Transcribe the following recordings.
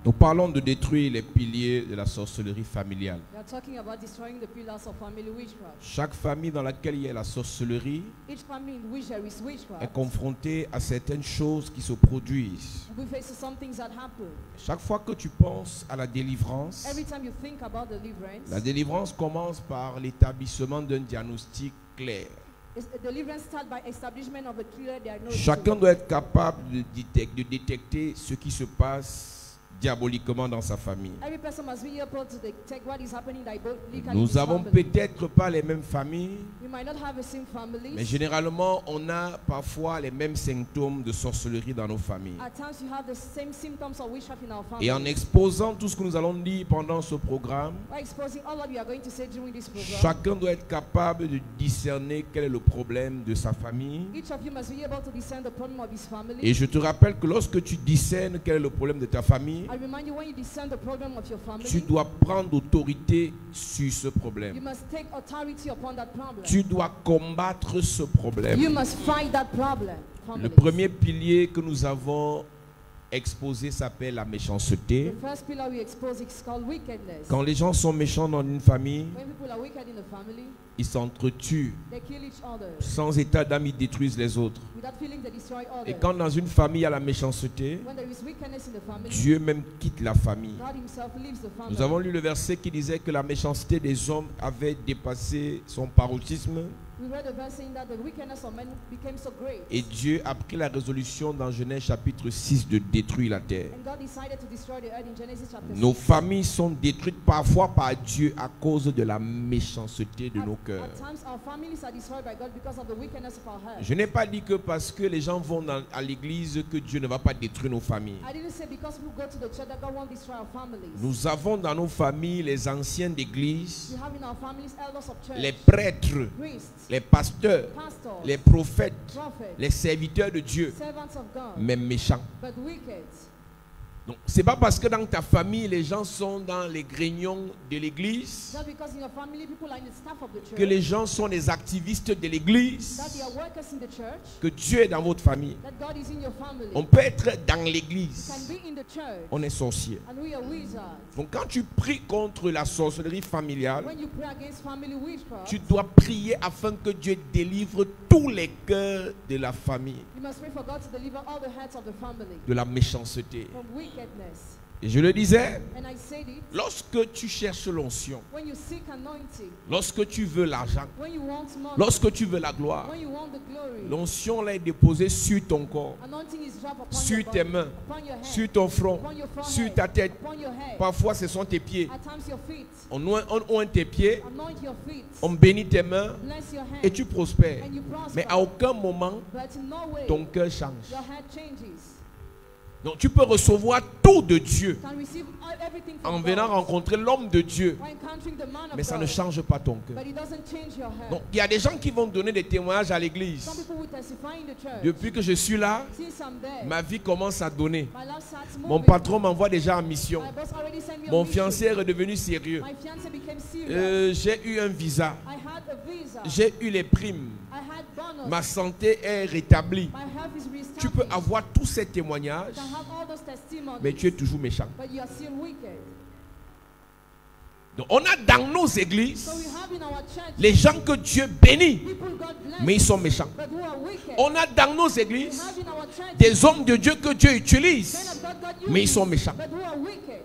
Nous parlons de détruire les piliers de la sorcellerie familiale. We are talking about destroying the pillars of family witchcraft. Chaque famille dans laquelle il y a la sorcellerie Each family in which there is est witchcraft confrontée à certaines choses qui se produisent. will face some things that happen. Chaque fois que tu penses à la délivrance, Every time you think about deliverance, la délivrance commence par l'établissement d'un diagnostic clair. deliverance starts by establishment of a clear diagnosis. Chacun doit être capable de détecter ce qui se passe diaboliquement dans sa famille. Every person must be able to detect what is happening diabolically in Nous his n'avons family. peut-être pas les mêmes familles, We might not have the same families. mais généralement on a parfois les mêmes symptômes de sorcellerie dans nos familles. At times you have the same symptoms of witchcraft in our family. Et en exposant tout ce que nous allons dire pendant ce programme, By exposing all what we are going to say during this program, chacun doit être capable de discerner quel est le problème de sa famille. each of you must be able to discern the problem of his family. Et je te rappelle que lorsque tu discernes quel est le problème de ta famille, I remind you, when you discern the problem of your family, tu dois prendre autorité sur ce you problème. must take authority upon that problem. Tu dois combattre ce You problème. must fight that problem. Le Families. premier pilier que nous avons exposé s'appelle la méchanceté. The first pillar we expose is called wickedness. Quand les gens sont méchants dans une famille, When people are wicked in a family, ils s'entretuent. they kill each other. Sans état d'âme, ils détruisent les autres. Without feeling, they destroy Et others. quand dans une famille il y a la méchanceté, When there is wickedness in the family, Dieu même quitte la famille. God himself leaves the family. Nous avons lu le verset qui disait que la méchanceté des hommes avait dépassé son paroxysme We read a verse saying that the wickedness of men became so great. et Dieu a pris la résolution dans Genèse chapitre 6 de détruire la terre. And God decided to destroy the earth in Genesis chapter 6. Nos familles sont détruites parfois par Dieu à cause de la méchanceté de nos cœurs. At times, our families are destroyed by God because of the wickedness of our hearts. Je n'ai pas dit que parce que les gens vont à l'église que Dieu ne va pas détruire nos familles. I didn't say because people go to the church that God won't destroy our families. Nous avons dans nos familles les anciens d'église, We have in our families elders of church, les prêtres, priests, les pasteurs, pastors, les prophètes, prophets, les serviteurs de Dieu, servants of God, mais méchants. but wicked. Donc, c'est pas parce que dans ta famille les gens sont dans les graignons de l'église, Just because in your family people are in the staff of the church, que les gens sont des activistes de l'église, that they are workers in the church, que Dieu est dans votre famille. that God is in your family. On peut être dans Can l'église, be in the church, on est sorcier. and we are wizards. Donc quand tu pries contre la sorcellerie familiale, When you pray against family witchcraft, tu dois prier afin que Dieu délivre tous les cœurs de la famille you must pray for God to deliver all the hearts of the family de la méchanceté. from wickedness. Et je le disais, And I said it, lorsque tu cherches l'onction, when you seek anointing, lorsque tu veux l'argent, when you want money, lorsque tu veux la gloire, when you want the glory, l'onction là est déposée sur ton corps, anointing is dropped upon sur your tes body, mains, upon your head, sur ton front, upon your forehead, sur ta tête. upon your head, Parfois ce sont tes pieds. at times your feet. On oint tes pieds, Anoint your feet, on bénit tes mains bless your hands, et tu prospères. and you prosper. Mais à aucun moment, But in no way ton cœur change. your head changes. Donc tu peux recevoir tout de Dieu Can receive everything en from venant God, rencontrer l'homme de Dieu, or encountering the man of mais ça God, ne change pas ton cœur. but it doesn't change your head. Donc il y a des gens qui vont donner des témoignages à l'église. Some people will testify in the church. Depuis que je suis là, Since I'm there, ma vie commence à donner. my life starts moving. Mon patron m'envoie déjà en mission. My boss already sent me a Mon mission. fiancé est redevenu sérieux. My fiancé became serious. J'ai eu un visa. I had a visa. J'ai eu les primes. I had bonus. Ma santé est rétablie. My health is restored. Tu peux avoir tous ces témoignages, You can have all those testimonies, mais tu es toujours méchant. but you are still wicked. Donc on a dans nos églises So we have in our church les gens que Dieu bénit, people God bless, mais ils sont méchants. but who are wicked. On a dans nos We églises have in our church des hommes de Dieu que Dieu men utilise, of God mais ils uses, sont méchants. but who are wicked.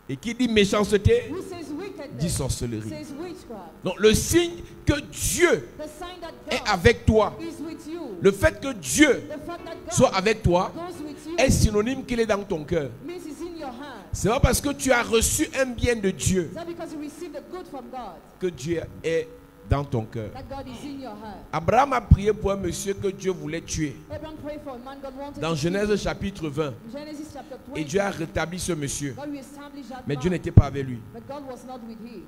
Et qui dit méchanceté, Who says wickedness? dit sorcellerie. Says witchcraft. Donc le signe que Dieu The sign that est God avec toi, is with you. le fait que Dieu The fact that God soit avec toi, goes with you est synonyme qu'il est dans ton cœur. means it's in your hand. C'est pas parce que tu as reçu un bien de Dieu Is that because you received the good from God que Dieu est dans ton cœur. that God is in your hand? Abraham a prié pour un monsieur que Dieu voulait tuer. Abraham prayed for a man God wanted Dans to kill. Genèse chapitre 20. In Genesis chapter 20, Et Dieu a rétabli ce monsieur. God reestablished that Mais Dieu man, n'était pas avec lui. but God was not with him.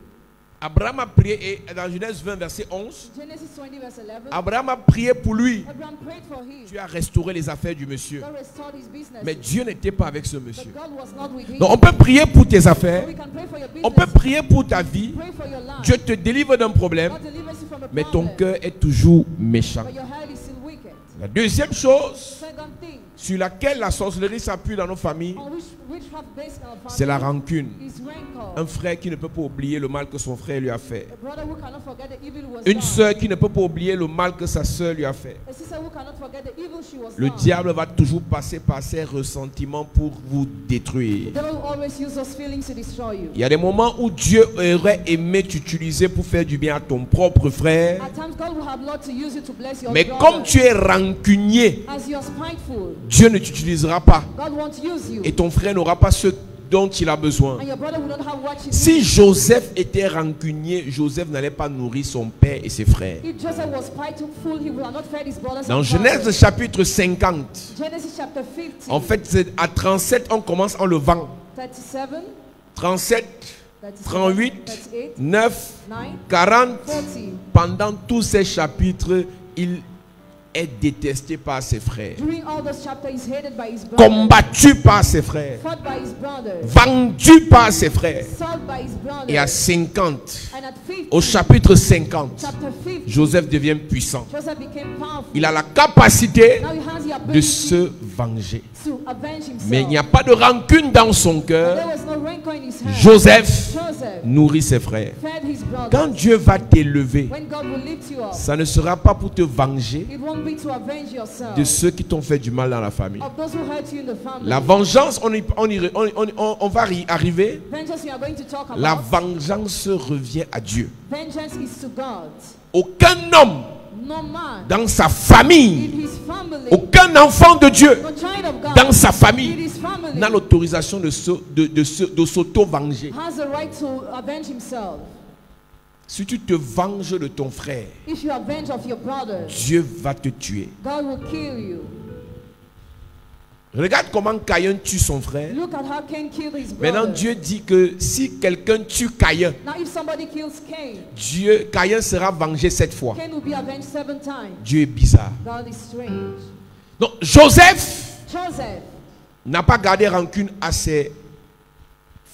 Abraham a prié, et dans Genèse 20, verset 11, Genesis 20 verse 11, Abraham a prié pour lui. Abraham prayed for him. Dieu a restauré les affaires du monsieur. God restored his business. Mais Dieu n'était pas avec ce But monsieur. God was not with him. Donc on peut prier pour tes affaires. So we can pray for your On peut business, prier pour ta vie. pray for your life. Dieu te délivre d'un problème. God delivers you from a Mais ton problem, cœur est toujours méchant. but your heart is still wicked. La deuxième chose, Second thing, sur laquelle la sorcellerie s'appuie dans nos familles, on which witchcraft based in our family, c'est la rancune. is rancor. Un frère qui ne peut pas oublier le mal que son frère lui a fait. A brother who cannot forget the evil was Une done. sœur qui ne peut pas oublier le mal que sa sœur lui a fait. A sister who cannot forget the evil she was Le done. diable va toujours passer par ses ressentiments pour vous détruire. The devil will always use those feelings to destroy you. Il y a des moments où Dieu aurait aimé t'utiliser pour faire du bien à ton propre frère. At times God will have loved to use you to bless your Mais brother. comme tu es rancunier, As you are spiteful, Dieu ne t'utilisera pas. God won't use you. Et ton frère n'aura pas ce dont il a besoin. And your brother will not have what you Si need. Joseph était rancunier, Joseph n'allait pas nourrir son père et ses frères. If Joseph was spiteful, he would have not fed his brothers Dans and Genèse brothers. chapitre 50, Genesis chapter 50, en fait, c'est à 37, on commence en levant. 37, 37, 37, 38, 38, 9, 9, 40. 40. Pendant tous ces chapitres, il est détesté par ses frères, During all those chapters, he's hated by his brothers, combattu par ses frères, fought by his brothers, vendu par ses frères. sold by his brothers. Et à 50, And at 50, au chapitre 50, chapter 50, Joseph devient puissant. Joseph became powerful. Il a la capacité Now he has the de ability se venger. to avenge himself. Mais il n'y a pas de rancune dans son But there cœur. was no rancor in his hand. Joseph Joseph nourrit ses frères. fed his brothers. Quand Dieu va t'élever, When God will lift you up, ça ne sera pas pour te venger it won't be to avenge yourself de ceux qui t'ont fait du mal dans la famille. of those who hurt you in the family. La vengeance, on va y arriver. Vengeance we are going to talk about. La vengeance revient à Dieu. Vengeance is to God. Aucun homme No man dans sa famille, in his family, aucun enfant de Dieu no child of God dans sa in famille his family n'a l'autorisation de s'auto-venger. has the right to avenge himself. Si tu te venges de ton frère, If you avenge of your brother, Dieu va te tuer. God will kill you. Regarde comment Caïn tue son frère. Look at how Cain killed his Maintenant, brother. Dieu dit que si quelqu'un tue Caïn, Now if somebody kills Cain, Caïn sera vengé 7 fois. Cain will be avenged 7 times. Dieu est bizarre. God is strange. Donc, Joseph Joseph n'a pas gardé rancune à ses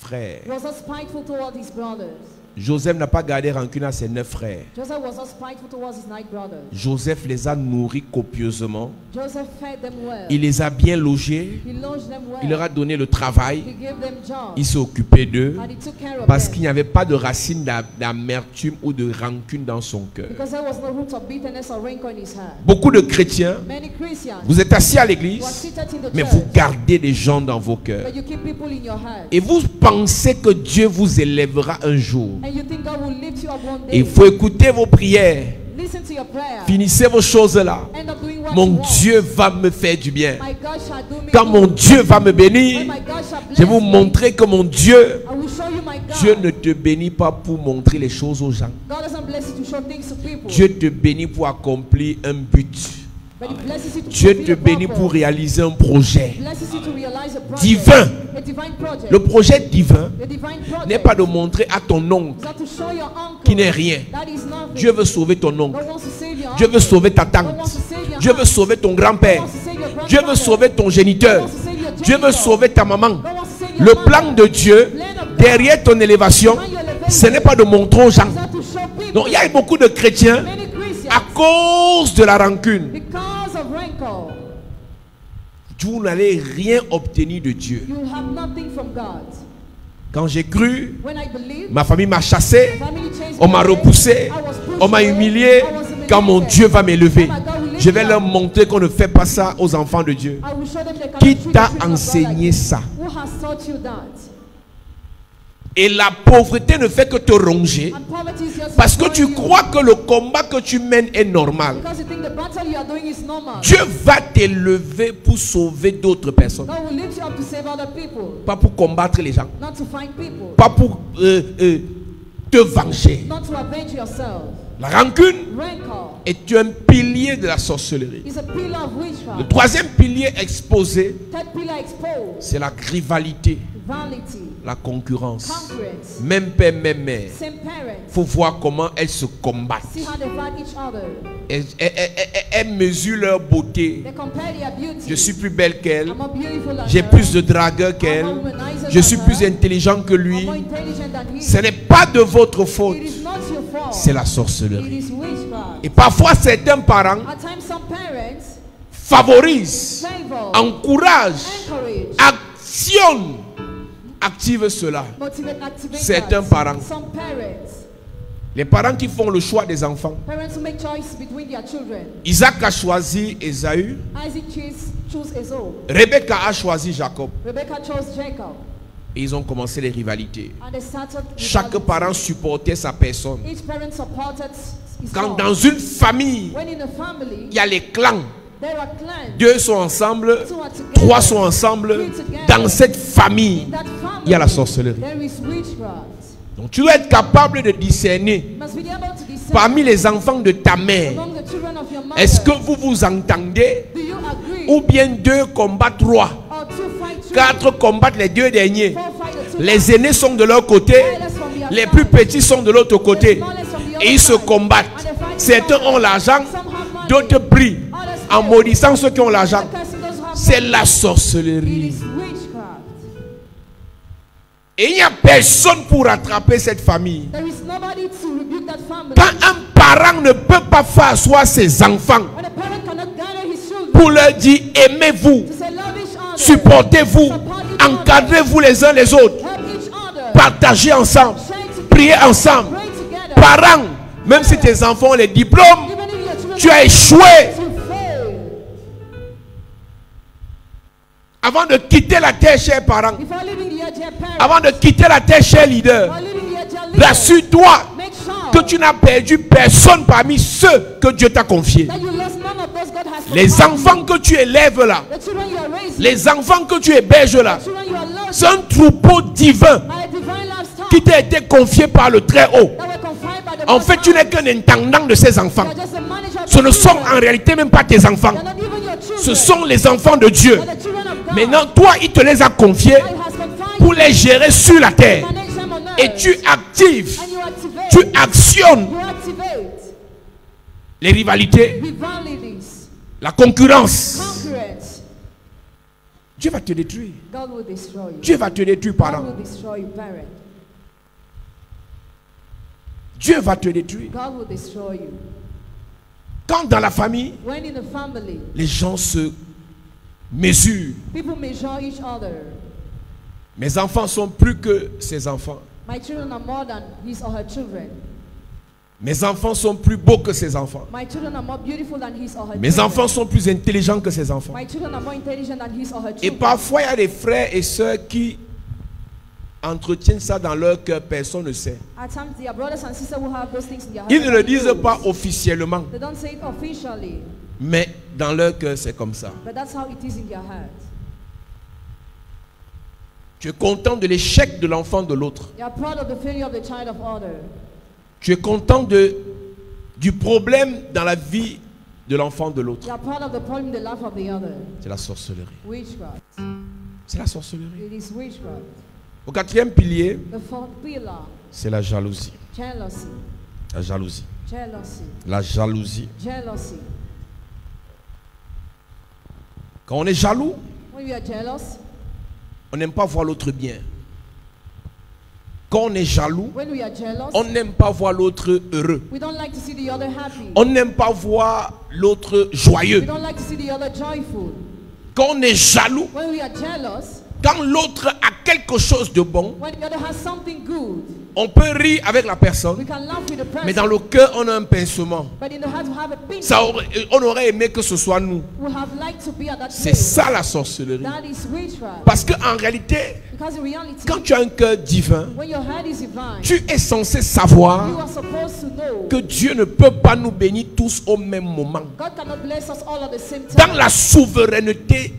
frères. was not spiteful toward his brothers. Joseph n'a pas gardé rancune à ses 9 frères. Joseph was not spiteful towards his 9 brothers. Joseph les a nourris copieusement. Joseph fed them well. Il les a bien logés. He lodged them well. Il leur a donné le travail. He gave them jobs. Il s'est occupé d'eux. And he took care of Parce them. qu'il n'y avait pas de racine d'amertume ou de rancune dans son cœur. Because there was no root of bitterness or rancor in his heart. Beaucoup de chrétiens, Many Christians vous êtes assis à were l'église, seated in the mais church, vous gardez des gens dans vos cœurs. but you keep people in your heart. Et vous pensez que Dieu vous élèvera un jour. And you think God will lift you up one Et il day. faut écouter vos prières. Listen to your prayer. Finissez vos choses là. End up doing what Mon you want. Dieu va me faire du bien. My God shall do me Quand good. mon Dieu va me When bénir, my God shall bless je vais vous me, montrer que mon Dieu, I will show you my God. Dieu ne te bénit pas pour montrer les choses aux gens. God doesn't bless you to show things to people. Dieu te bénit pour accomplir un but. But he blesses you to Dieu fulfill te a bénit purpose. pour réaliser un projet Blesses you to realize a project. divin. A divine project. Le projet divin The divine project n'est pas de montrer à ton oncle is not to show your uncle qui n'est rien. that is nothing. Dieu veut sauver ton oncle. God wants to save your Dieu uncle. veut sauver ta God tante. wants to save your Dieu veut aunt. sauver ton God grand-père. wants to save your Dieu veut grandfather. sauver ton géniteur. God wants to save your Dieu veut genitor. sauver ta maman. God wants to save your Le mother. plan de Dieu derrière ton élévation, ce n'est pas de montrer aux gens. It's not to show people. Donc il y a beaucoup de chrétiens Many Christians, à cause de la rancune. because of rancor, Vous n'allez rien obtenir de Dieu. you have nothing from God. Quand j'ai cru, When I believe, ma famille m'a chassé, family chased on me m'a away, repoussé, I was pushed on m'a away, humilié. I was humiliated. Quand mon Dieu va m'élever, Oh my God will lift je vais me leur up. montrer qu'on ne fait pas ça aux enfants de Dieu. I will show them they cannot Qui treat t'a the children of God enseigné like ça? Who has taught you that? Et la pauvreté ne fait que te ronger And poverty is just parce que tu destroying you. crois que le combat que tu mènes est normal. Because you think the battle you are doing is normal. Dieu va t'élever pour sauver d'autres personnes, God will lift you up to save other people, pas pour combattre les gens, not to find people, pas pour te venger. not to avenge yourself. La rancune Rancor est un pilier de la sorcellerie. is a pillar of Le witchcraft. troisième pilier exposé, Third pillar exposed. c'est la rivalité, Vanity, la concurrence. concurrence, Même père, même mère. same parents. Il faut voir comment elles se combattent. See how they fight each other. Elles mesurent leur beauté. They compare their beauty. Je suis plus belle qu'elle. I'm more beautiful than J'ai her. plus de dragueur qu'elle. I'm more womanizer Je suis than plus her. intelligent que I'm lui. more intelligent than he. Ce n'est pas de votre faute. It is not your fault. C'est la It sorcellerie. is witchcraft. Et parfois, certains parents At times, some parents favorise, favor, encourage, encourage, actionne, active cela. motivate, activate Certains that. parents. Some parents. Les parents qui font le choix des enfants. Parents who make choice between their children. Isaac a choisi Ésaü. Isaac chose Esau. Rebecca a choisi Jacob. Rebecca chose Jacob. Et ils ont commencé les rivalités. And they started Chaque rivalry. parent supportait sa personne. Each parent supported his Quand son. dans une famille, When in a family, il y a les clans. there are clans. 2 sont ensemble, Two are together. 3 sont ensemble. Dans cette famille, In that family, il y a la sorcellerie. there is witchcraft. Donc tu dois être capable de discerner You must be able to discern parmi les enfants de ta mère. among the children of your mother. Est-ce que vous vous entendez? Do you agree? Ou bien 2 combattent 3, Or two fight three, 4 combattent les 2 derniers. 4 fight the two Les aînés sont de leur côté, smallest from the les other plus side. petits sont de l'autre côté. The smallest from the other Et ils se side. combattent. And they fight Certains together. ont l'argent, Some have money. d'autres prient en maudissant ceux qui ont l'argent. The person doesn't have C'est money. la It sorcellerie. is witchcraft. Et il n'y a personne pour rattraper cette famille. There is nobody to rebuke that family. Quand un parent ne peut pas faire asseoir ses enfants When a parent cannot gather his children pour leur dire aimez-vous, to say love each other, supportez-vous, encadrez-vous les uns les autres, help each other, partagez ensemble, share together, priez ensemble. pray together. Parents, même si tes enfants ont les diplômes, Even if your children tu as échoué. to fail. Avant de quitter la terre, chers parents, Before leaving the edge, parents, avant de quitter la terre, chers leaders, before leaving the edge, leaders, rassure-toi make sure que tu n'as perdu personne parmi ceux que Dieu t'a confiés. that you lost none of those God has Les provided. enfants que tu élèves là, The children you are raising, les enfants que tu héberges là, the children you are loving, c'est un troupeau divin are a divine livestock qui t'a été confié par le Très-Haut. that were confined by the En Most fait, tu High. n'es qu'un intendant de ces enfants. You are just a manager of Ce your ne sont children. en réalité même pas tes enfants. They are not even your children. Ce sont les enfants de Dieu. They are the children of God. Maintenant, toi, il te les a confiés God has confined pour les gérer sur la terre. you, manage them on earth. Et tu actives, And you activate. tu actionnes You activate les rivalités, rivalities, la concurrence. concurrence. Dieu va te détruire. God will destroy you. Dieu va te détruire, God parent. will destroy you, parent. Dieu va te détruire. God will destroy you. Quand dans la famille, When in a family, les gens se mesurent. people measure each other. Mes enfants sont plus que ses enfants. My children are more than his or her children. Mes enfants sont plus beaux que ses enfants. My children are more beautiful than his or her Mes children. enfants sont plus intelligents que ses enfants. My children are more intelligent than his or her Et children. parfois, il y a des frères et sœurs qui entretiennent ça dans leur cœur. Personne ne sait. At times, there are brothers and sisters who have those things in their heart. Ils ne le Nobody disent knows. pas officiellement. They don't say it officially, Mais dans leur cœur, c'est comme ça. but that's how it is in their heart. Tu es content de l'échec de l'enfant de l'autre. They are proud of the failure of the child of other. Tu es content du problème dans la vie de l'enfant de l'autre. They are proud of the problem in the life of the other. C'est la sorcellerie. Witchcraft. C'est la sorcellerie. It is witchcraft. Au quatrième pilier, The fourth pillar, c'est la jalousie. jealousy. La jalousie. Jealousy. La jalousie. Jealousy. Quand on est jaloux, When we are jealous, on n'aime pas voir l'autre bien. Quand on est jaloux, when we are jealous, on n'aime pas voir l'autre heureux. we don't like to see the other happy. On n'aime pas voir l'autre We joyeux. don't like to see the other joyful. Quand on est jaloux, When we are jealous, quand l'autre a quelque chose de bon, when the other has something good, on peut rire avec la we personne, can laugh with the person. mais dans le cœur, on a un pincement. But in the heart, we have a pinch. On aurait aimé que ce soit nous. We have liked to be at that C'est place. ça la sorcellerie. That is witchcraft. Parce qu'en réalité, Because in reality, quand tu as un cœur divin, when your heart is divine, tu es censé savoir you are supposed to know que Dieu ne peut pas nous bénir tous au même moment. God cannot bless us all at the same Dans time. la souveraineté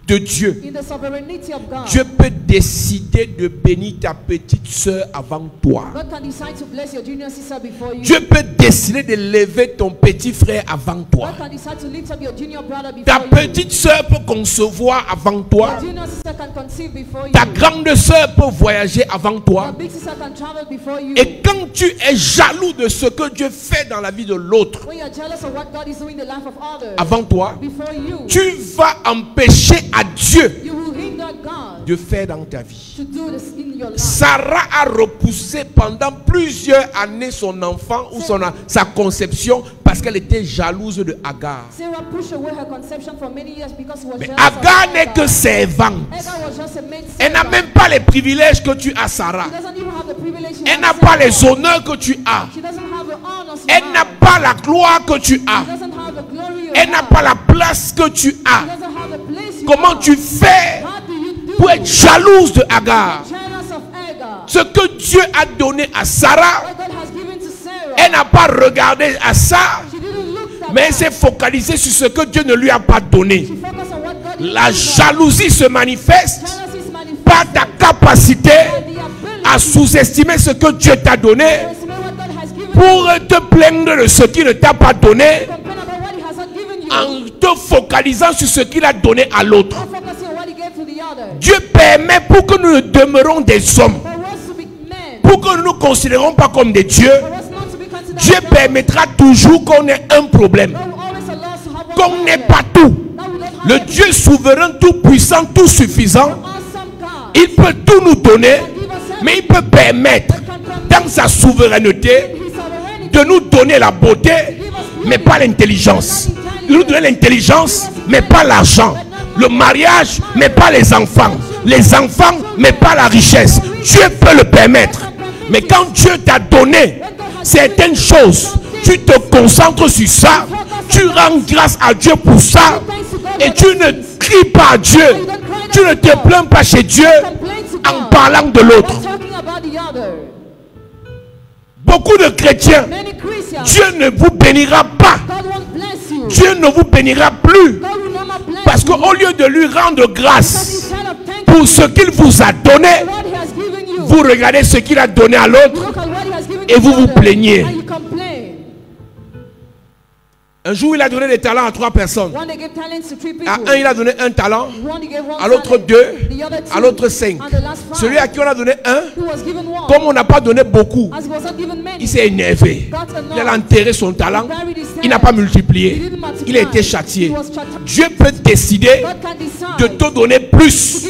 de Dieu, In the sovereignty of God, Dieu peut décider de bénir ta petite sœur avant toi. God can decide to bless your junior sister before you. Dieu peut décider de lever ton petit frère avant toi. God can decide to lift up your junior brother before Ta you. petite sœur peut concevoir avant toi. Your junior sister can conceive before you. Ta grande sœur peut voyager avant Your toi. big sister can travel before you. Et quand tu es jaloux de ce que Dieu fait dans la vie de l'autre When you are jealous of what God is doing in the life of others avant toi, before you, tu vas empêcher à Dieu you will hinder God de faire dans ta vie. to do this in your life. Sarah a repoussé pendant plusieurs années son enfant ou sa conception parce qu'elle était jalouse de Agar. Sarah pushed away her conception for many years because he was Mais jealous of Agar n'est que Hagar. servante. Hagar was just a maid Elle n'a servant. même pas les privilèges que tu as, Sarah. She doesn't even have the privilege you Elle have, n'a pas Sarah. les honneurs que tu as. She doesn't have the honors you Elle n'a have. pas la gloire que tu She as. doesn't have the glory you Elle n'a have. pas la place que tu She as. doesn't have the place you Comment have. tu fais How do you do pour être jalouse de Agar? jealous of Hagar? Ce que Dieu a donné à Sarah, What God has given to Sarah. elle n'a pas regardé à ça, She didn't look at mais elle that. s'est focalisée sur ce que Dieu ne lui a pas donné. She focused on what God didn't La give her. jalousie se manifeste Jealousy is manifested par ta capacité by the ability à sous-estimer ce que Dieu t'a donné to estimate what God has given pour te plaindre de ce qu'il ne t'a pas donné you. Complain about what he has not given you. en te focalisant sur ce qu'il a donné à l'autre. Not focusing on what he gave to the other. Dieu permet pour que nous demeurons des hommes, For us to be men. pour que nous ne nous considérons pas comme des dieux. For us not to be considered Dieu as permettra toujours qu'on ait un problème, God will always allow us to have one qu'on n'ait problem. pas tout. Now we don't have Le everything. Dieu souverain, tout puissant, tout suffisant, Awesome God. il peut tout nous donner, Give us mais il peut permettre, dans sa souveraineté, His sovereignty. de nous donner la beauté, mais pas l'intelligence. De nous donner l'intelligence, mais pas l'argent. Le mariage, mais pas les enfants. Les enfants, mais pas la richesse. Dieu peut le permettre. Mais quand Dieu t'a donné certaines choses, tu te concentres sur ça, tu rends grâce à Dieu pour ça, et tu ne cries pas à Dieu, tu ne te plains pas chez Dieu Complain to en God. parlant de l'autre. Not talking about the other. Beaucoup de chrétiens, Many Christians. Dieu ne vous bénira pas, God won't bless you. Dieu ne vous bénira plus, God will not bless parce you. qu'au lieu de lui rendre Because grâce instead of thanking pour ce qu'il vous a donné, what he has given you, vous regardez ce qu'il a donné à you l'autre. look at what he has given Et to vous the vous other, plaignez. and you complain. Un jour, il a donné des talents à 3 personnes. One they gave talents to 3 people. À un, il a donné 1 talent, One they gave one à l'autre talent. 2, The other 2. à l'autre 5. And the last 5. Celui à qui on a donné 1, Who was given one. comme on n'a pas donné beaucoup, As he was not given many. il s'est énervé. Il a enterré son talent, il n'a pas multiplié, il a été châtié. Dieu peut décider God can decide de te donner plus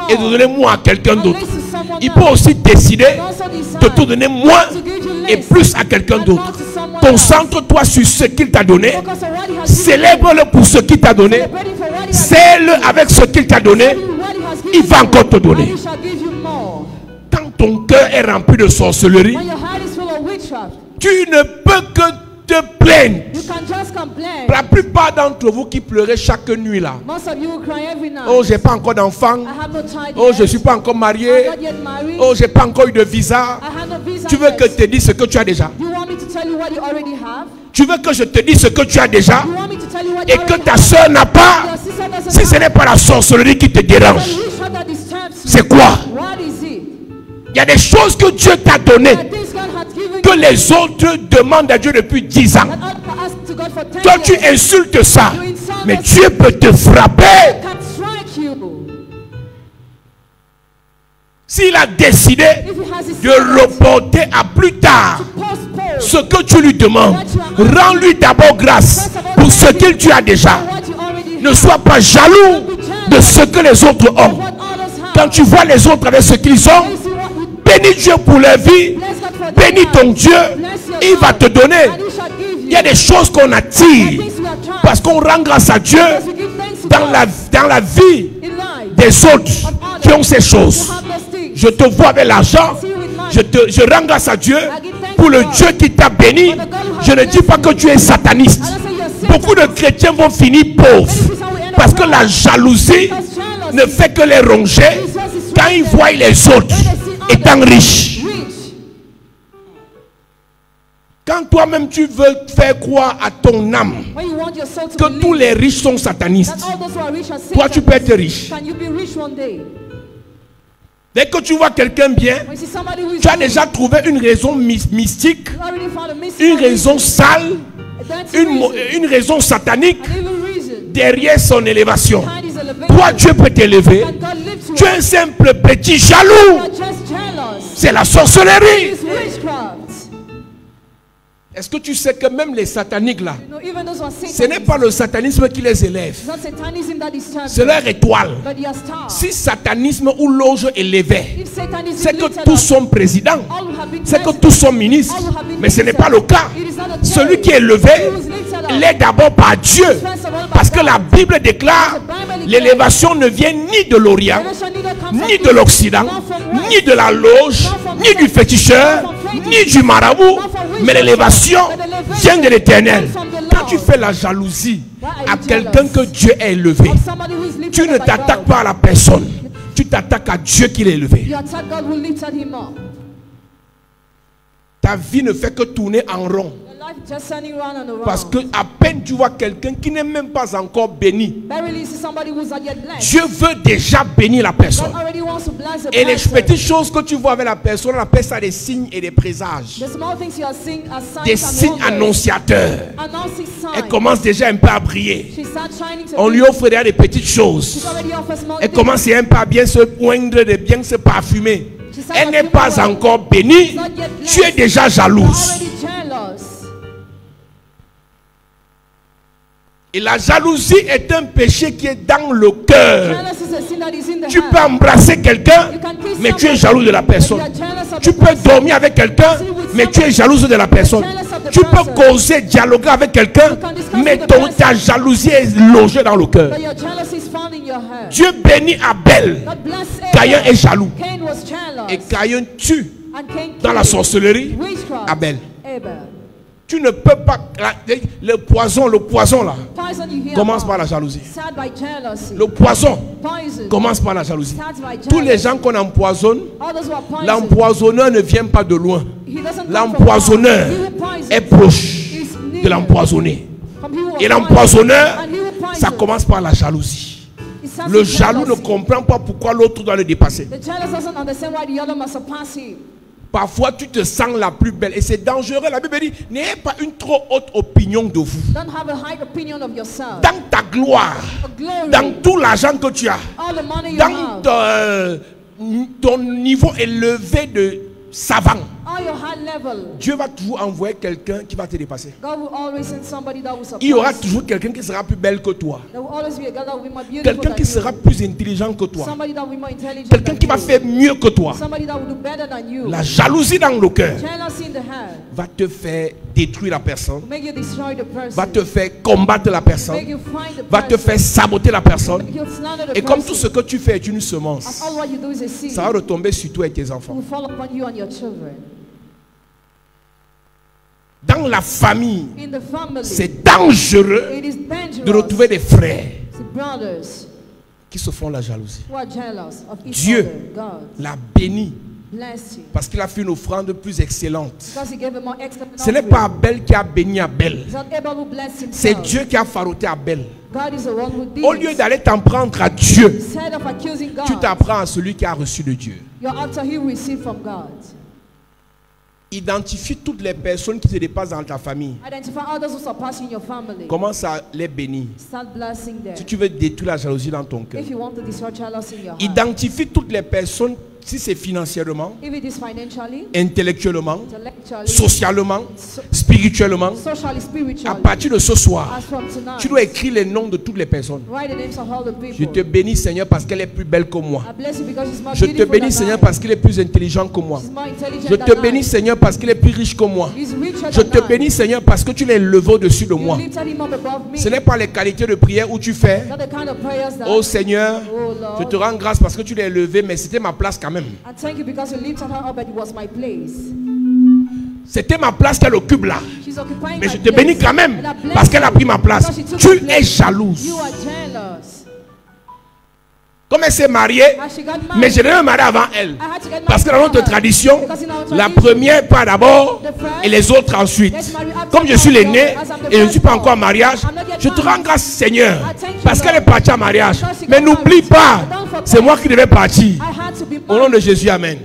et de donner moins à quelqu'un and d'autre. less to someone Il else. peut aussi décider And also decide de te donner moins to give you et less plus à quelqu'un and d'autre. more to someone Concentre-toi sur ce qu'il t'a donné. Focus on what he has given Célèbre-le pour ce qu'il t'a donné. you. Celebrate him for what he has Cèle avec ce qu'il t'a donné. given you. What he has given Il va you. encore te donner. And he shall give you more. Quand ton cœur est rempli de sorcellerie, When your heart is full of witchcraft, tu ne peux que te plaindre. you can just complain. La plupart d'entre vous qui pleurez chaque nuit là. Most of you will cry every night. Oh, j'ai pas encore d'enfant. I have no child Oh, yet. je suis pas encore marié. I'm not yet married. Oh, j'ai pas encore eu de visa. I have no visa Tu veux yet. que je te dise ce que tu as déjà? You want me to tell you what you already have? Tu veux que je te dise ce que tu as déjà? You want me to tell you what Et you que already ta have? soeur n'a pas? Your sister doesn't Si ce have. n'est pas la sorcellerie qui te The dérange, witchcraft that disturbs you. c'est quoi? What is it? Il y a des choses que Dieu t'a données That this God has given que you les autres demandent à Dieu depuis 10 ans. that God asked to God for 10 Toi, tu years. insultes ça, mais Dieu peut te frapper. Can strike you. S'il a décidé If he has his de reporter à plus tard postpone ce que tu lui demandes, rends-lui d'abord grâce pour ce qu'il tu as déjà. what you already Ne have. sois pas jaloux de ce que les autres ont. What others have. Quand tu vois les autres avec ce qu'ils ont, You see what you bénis Dieu pour leur vie, bless God for bénis their ton life. Dieu, Bless your il va God, te donner. and he shall give you. Il y a des choses qu'on attire Things we are trying. parce qu'on rend grâce à Dieu Because we give thanks to dans God la vie in life. des autres qui ont ces choses. You have those things. Je te vois avec l'argent, je rends grâce à Dieu pour le Dieu qui t'a béni. Je ne dis pas que tu es sataniste. I don't say you're sick. Beaucoup de chrétiens vont finir pauvres parce que la jalousie ne fait que les ronger quand ils voient les autres étant riches. Rich. Quand toi-même tu veux faire croire à ton âme When you want your soul to que believe tous les riches sont satanistes, that all those who are rich are toi tu peux Satanists, être riche. can you be rich one day? Dès que tu vois quelqu'un bien, When you see somebody who is tu as rich, déjà trouvé une raison mystique, you already found a missing une raison sale, reason, une raison satanique an evil reason. derrière son élévation. Behind his elevation. Toi, Dieu peut t'élever. And God lifts you Tu es up. un simple petit You jaloux. are just jealous. C'est la sorcellerie. It's witchcraft. Est-ce que tu sais que même les sataniques là, You know, even those who are ce n'est Satanists, pas le satanisme qui les élève, it's not Satanism that is c'est champion, leur étoile. but their star. Si satanisme ou loge élevait, If Satanism c'est que lifted tous up, sont présidents, all who have been c'est que president, tous sont ministres, all who have been mais ce n'est minister, pas le cas. it is not the Celui case. qui est élevé, He was lifted up. il est d'abord par Dieu, First of all, by parce que God. la Bible déclare l'élévation ne vient ni de l'Orient, Elevation neither comes ni from de east, l'Occident, nor from west, ni de la loge, ni du féticheur, ni du marabout, mais l'élévation vient de l'Éternel. Quand tu fais la jalousie à quelqu'un que Dieu a élevé, of somebody who is lifted tu ne up by t'attaques God. pas à la personne, tu t'attaques à Dieu qui l'a élevé. You attack God who lifted him up. Ta vie ne fait que tourner en rond. Your life is just turning round and around. Parce que à peine tu vois quelqu'un qui n'est même pas encore béni, Barely see somebody who's not yet blessed. Dieu veut déjà bénir la personne. God already wants to bless a Et les person. petites choses que tu vois avec la personne, on appelle ça des signes et des présages. The small things you are seeing are signs Des and signes wonders. annonciateurs. Announcing Elle signs. commence déjà un peu à briller. She starts shining to On lui people. offre déjà des petites She's choses. already offers small Elle things. commence un peu à bien se poindre, de bien se parfumer. She starts Elle n'est to pas feel well. encore bénie. She's not yet blessed. Tu es déjà You're jalouse. already jealous. Et la jalousie est un péché qui est dans le cœur. Jealous is a sin that is in the Tu heart. peux embrasser quelqu'un, You can kiss mais tu es somebody, jaloux de la but personne. you are jealous of Tu the peux person. dormir avec quelqu'un, mais tu es jalouse de la personne. Tu peux causer, dialoguer avec quelqu'un, mais ta jalousie est logée dans le cœur. But your jealousy is found in your heart. Dieu bénit Abel. God bless Caïn est Abel. jaloux. Cain was jealous. Et Caïn tue And Cain dans la killed sorcellerie witchcraft Abel. Abel. Tu ne peux pas. Le poison là, Poison you hear commence about. par la jalousie. Start by jealousy. Le poison Poison commence par la jalousie. starts by jealousy. Tous les gens qu'on empoisonne, All those who are poisoned, l'empoisonneur ne vient pas de loin. he doesn't come from L'empoisonneur far. He who poisons est proche is near. de l'empoisonné. From he who Et was l'empoisonneur, poisoned. And he who poisons, ça commence par la jalousie. it starts Le with jaloux ne jealousy. comprend pas pourquoi l'autre doit le dépasser. The jealous doesn't understand why the other must surpass him. Parfois, tu te sens la plus belle et c'est dangereux. La Bible dit, n'ayez pas une trop haute opinion de vous. Don't have a high opinion of yourself. Dans ta gloire, A glory, dans tout l'argent que tu as, all the money you dans have, ton niveau élevé de savant, all your high level, Dieu va toujours envoyer quelqu'un qui va te dépasser. God will always send somebody that will surpass. Il y aura toujours quelqu'un qui sera plus belle que toi. There will always be a girl that will be more beautiful Quelqu'un than qui you. sera plus intelligent que toi. Somebody that will be more intelligent Quelqu'un than qui va you. faire mieux que toi. Somebody that will do better than you. La jalousie dans le cœur Jealousy in the heart va te faire détruire la personne, will make you destroy the person. va te faire combattre la Make personne, you find the va te person. faire saboter la personne. Make you slander the Et comme person. tout ce que tu fais est une As semence, all what you do is a seed. ça va retomber sur toi et tes It enfants. will fall upon you and your children. Dans la famille, In the family, c'est dangereux it is de dangerous retrouver des frères to brothers qui se font la jalousie. who are jealous of each Dieu other. God l'a béni bless you. parce qu'il a fait une offrande plus excellente. Because he gave a more excellent Ce n'est offering. pas Abel qui a béni Abel, It's not Abel who blessed himself. c'est Dieu qui a farouté Abel. God is the one who did Au lieu it. d'aller t'en prendre à Dieu, Instead of accusing God, tu t'apprends à celui qui a reçu de Dieu. you're after he received from God. Identifie toutes les personnes qui te dépassent dans ta famille. Identify others who surpass you in your family. Commence à les bénir. Start blessing them. Si tu veux détruire la jalousie dans ton cœur. If you want to destroy jealousy in your heart. Identifie toutes les personnes, si c'est financièrement, If it is financially, intellectuellement, intellectually, socialement, spirituellement. socially, À spiritually. partir de ce soir, As from tonight, tu dois écrire les noms de toutes les personnes. write the names of all the Je people. te bénis, Seigneur, parce qu'elle est plus belle que moi. I bless you because she's more Je te beautiful bénis, than Seigneur, I. parce qu'il est plus intelligent que moi. She's more intelligent Je te than bénis, I. Seigneur, parce qu'il est plus riche que moi. He's richer Je than te I. bénis, Seigneur, parce que tu l'as élevé au-dessus de You moi. lifted him up above me. Ce n'est pas les qualités de prière où tu fais. Not the kind of prayers that Oh Seigneur, Oh, Lord. je te rends grâce parce que tu l'as élevé, mais c'était ma place quand même. I thank you because you lifted her up, but it was my place. C'était ma place qu'elle occupe là. She's occupying Mais my je te place. bénis quand même And I bless parce qu'elle a you pris ma place. because she took Tu my es place. jalouse. You are jealous. Comme elle s'est mariée, As she got married, mais je devais me marier avant elle. I had to get Parce que married dans notre before her. tradition, Because in our la tradition, première part d'abord the first, et les autres ensuite. let's marry after Comme je suis God, l'aîné as I'm the et je ne suis pas firstborn. encore en mariage, I'm not yet je te married. rends grâce Seigneur I thank you, parce qu'elle est Lord. partie en mariage. Because she Mais got n'oublie married. pas, Don't forget. c'est moi qui devais partir. I had to be Au nom married. de Jésus, Amen.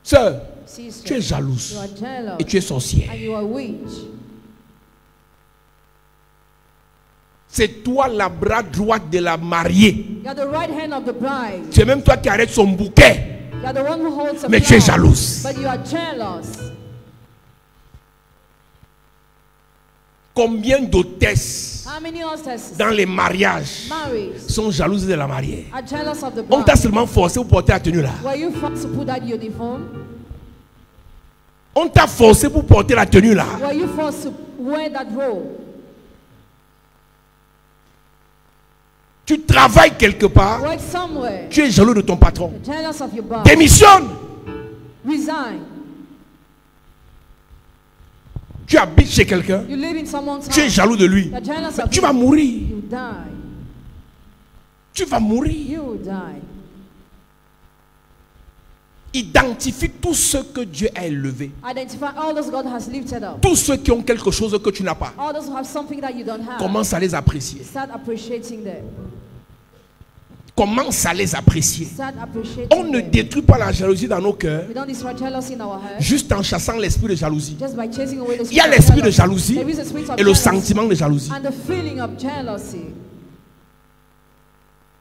Sœur, Sister, tu es jalouse you are jealous et tu es sorcière. and you are witch. C'est toi la bras droite de la mariée. You are the right hand of the bride. C'est même toi qui arrêtes son bouquet. You are the one who holds a Mais tu es flower. jalouse. But you are jealous. Combien d'hôtesses How many hostesses dans les mariages married sont jalouses de la mariée? are jealous of the On t'a bride? seulement forcé pour porter la tenue là. Were you forced to put that uniform? On t'a forcé pour porter la tenue là. Were you forced to wear that robe? Tu travailles quelque part, Work somewhere. tu es jaloux de ton patron. You're jealous of your boss. Démissionne. Resign. Tu habites chez quelqu'un, You live in someone's tu es house. jaloux de lui. You're jealous Mais of tu him. vas mourir. You die. Tu vas mourir. You will die. Identifie tous ceux que Dieu a élevés. Identify all those God has lifted up. Tous ceux qui ont quelque chose que tu n'as pas. All those who have something that you don't have. Commence à les apprécier. Start appreciating them. Commence à les apprécier. Start appreciating On ne them. détruit pas la jalousie dans nos cœurs We don't destroy jealousy in our hearts juste en chassant l'esprit de jalousie. just by chasing away the Il y a spirit of l'esprit de jealousy. jalousie There is a spirit of et le jealousy sentiment de jalousie. and the feeling of jealousy.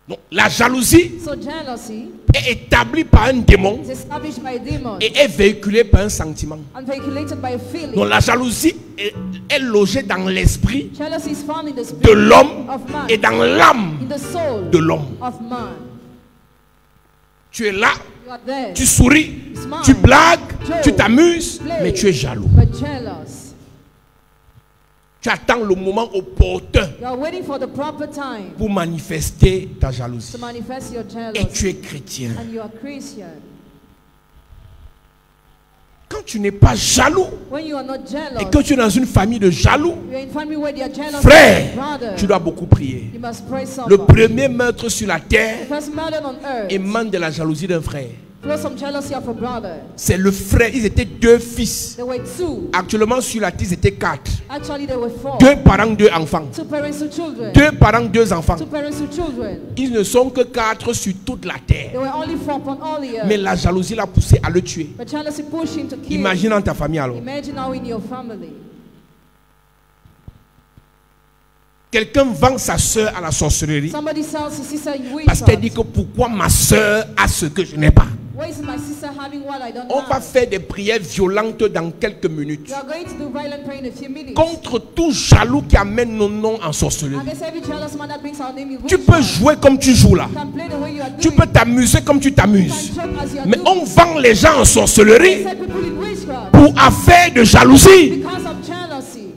Donc, la jalousie So jealousy est établie par un démon is established by a demon et est véhiculée par un sentiment. and vehiculated by a feeling. Donc la jalousie est logée dans l'esprit Jealousy is found in the de spirit l'homme of man, et dans l'âme in the soul de l'homme. of man. Tu es là, You are there, tu souris, smile, tu blagues, joke, tu t'amuses, play, mais tu es jaloux. but jealous. Tu attends le moment opportun You are waiting for the proper time pour manifester ta jalousie. to manifest your Et jealousy, tu es chrétien. and you are Christian. Quand tu n'es pas jaloux When you are not et jealous, que tu es dans une famille de jaloux, you are in family where they are jealous. frère, Brother, tu dois beaucoup prier. you must pray so Le much. premier meurtre sur la terre First murder on earth émane de la jalousie d'un frère. flows from jealousy of a brother. C'est le frère, ils étaient deux fils. There were two. Actuellement sur la terre, ils étaient quatre. Actually, there were four. Deux parents, deux enfants. Two parents, two children. Deux parents, deux enfants. Two parents, two children. Ils ne sont que quatre sur toute la terre. There were only four upon all the earth. Mais la jalousie l'a poussé à le tuer. But jealousy pushed him to kill. Imagine dans ta famille alors. Imagine now in your family. Quelqu'un vend sa soeur à la sorcellerie Somebody sells his sister in parce qu'elle dit witchcraft. que pourquoi ma soeur a ce que je n'ai pas. Why is my sister having what I don't On va have? faire des prières violentes dans quelques minutes You are going to do violent prayer in a few minutes. contre tout jaloux qui amène nos noms en sorcellerie. Against every jealous man that brings our name in Tu peux witchcraft. jouer comme tu joues là. You can play the way you are Tu doing. peux t'amuser comme tu You t'amuses. can joke as you are Mais doing. on vend les gens en sorcellerie Set people in witchcraft pour affaire de jalousie. because of jealousy.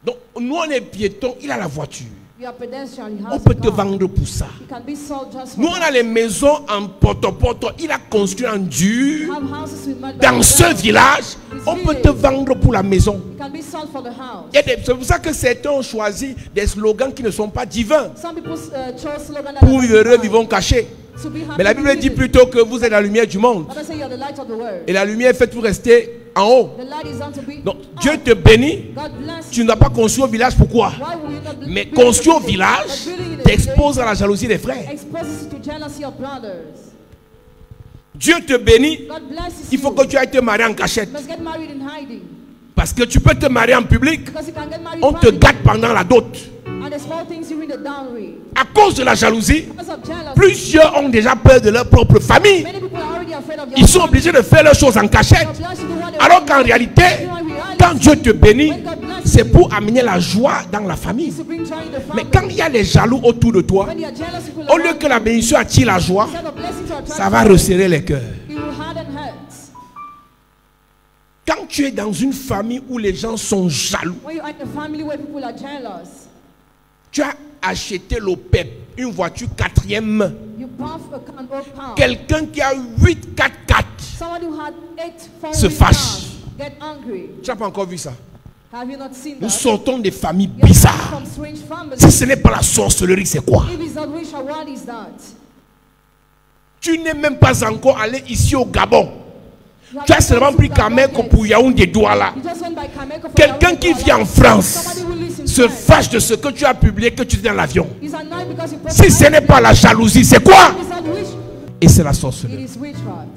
Donc nous on est piétons, il a la voiture. You are pedestrian, you On have peut a te car. vendre pour ça. You can be sold just Nous for on that. a les maisons en porte-porte. Il a construit en dur. Have houses with mud Dans by ce the village, on peut te vendre pour la maison. You can be sold for the house. C'est pour ça que certains ont choisi des slogans qui ne sont pas divins. Some people chose slogan that Pour are vivre heureux, divine. vivons cachés. To be happy, Mais la Bible be dit living. plutôt que vous êtes la lumière du monde. Others say you're the light of the world. Et la lumière est faite pour rester en haut. The light is done to be Donc up. Dieu te bénit. God bless Tu you. n'as pas construit au village, pourquoi? Why will you not Mais build in construire au the village? village But building in the t'expose à la jalousie des frères. village exposes you to jealousy of brothers. Dieu te bénit. God blesses Il faut you. que tu ailles te marier en cachette. You must get married in hiding. Parce que tu peux te marier en public. Because you can get married On te privately. gâte pendant la dot. And there's small things during the dowry. À cause de la jalousie, Because of jealousy. plusieurs ont déjà peur de leur propre famille. Many people are already afraid of their Ils sont family. obligés de faire leurs choses en cachette. You're obliged to do what they Alors want. qu'en réalité, quand Dieu te bénit, c'est pour amener la joie dans la famille. To bring joy in the Mais family. quand il y a les jaloux autour de toi, When you are jealous, people au lieu around que la bénédiction attire la joie, instead of blessing to attract ça va joy, resserrer les cœurs. it will harden hearts. Quand tu es dans une famille où les gens sont jaloux, When you are in a family where people are jealous, tu as acheté l'OPEP, une voiture 4e. you buff an old car. Quelqu'un qui a 8 4x4. Someone who had 8 Se foreign fâche. cars get angry. Tu n'as pas encore vu ça? Have you not seen Nous that? sortons des familles You are bizarres. from strange families. Si ce n'est pas la sorcellerie, c'est quoi? If it's not witchcraft, what is that? Tu n'es même pas encore allé ici au Gabon. You have Tu as not seulement gone pris to Gabon Kameko yet. pour Yaoundé Douala. You just went by Kameko for Quelqu'un Yaoundé qui Douala. vit en France Somebody who lives in se France. fâche de ce que tu as publié, que tu es dans l'avion. He's annoyed because you Si ce n'est pas la jalousie, c'est quoi? It's not witchcraft. Et c'est la It sorcellerie. is witchcraft.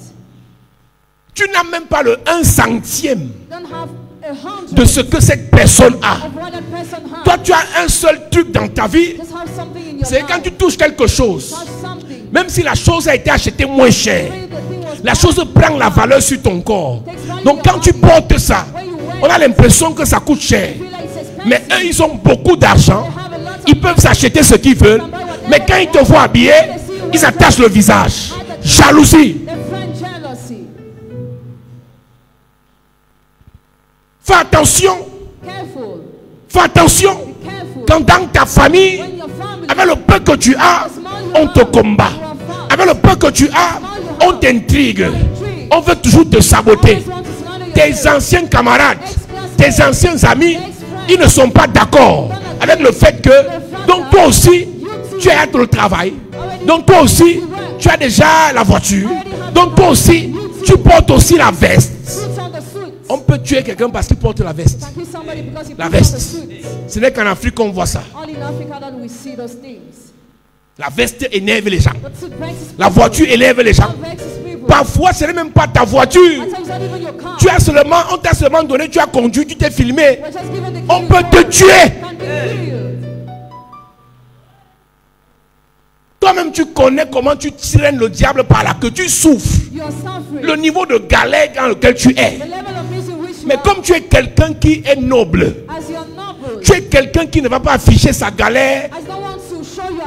Tu n'as même pas le 1 centième Don't have a hundred de ce que cette personne a. of what that person has. Toi, tu as un seul truc dans ta vie. Just have something in your C'est life. quand tu touches quelque chose, Touch something. même si la chose a été achetée moins cher, When the thing was la chose prend la valeur sur ton corps. Donc quand tu portes ça, when you wear On a l'impression que ça coûte cher. Mais eux, ils ont beaucoup d'argent. Ils peuvent s'acheter ce qu'ils veulent. Mais quand ils te voient habillé, ils attachent le visage. Jalousie. Fais attention. Fais attention. Quand dans ta famille, avec le peu que tu as, on te combat. Avec le peu que tu as, on t'intrigue. On veut toujours te saboter. Tes anciens camarades, tes anciens amis, ils ne sont pas d'accord avec le fait que, donc toi aussi, tu as le travail. Donc toi aussi, tu as déjà la voiture. Donc toi aussi, tu portes aussi la veste. On peut tuer quelqu'un parce qu'il porte la veste. La veste. Ce n'est qu'en Afrique qu'on voit ça. La veste énerve les gens. La voiture énerve les gens. Parfois, ce n'est même pas ta voiture. Tu as seulement, on t'a seulement donné, tu as conduit, tu t'es filmé. On peut te tuer. Toi-même, tu connais comment tu traînes le diable par là, que tu souffres. Le niveau de galère dans lequel tu es. Mais comme tu es quelqu'un qui est noble, tu es quelqu'un qui ne va pas afficher sa galère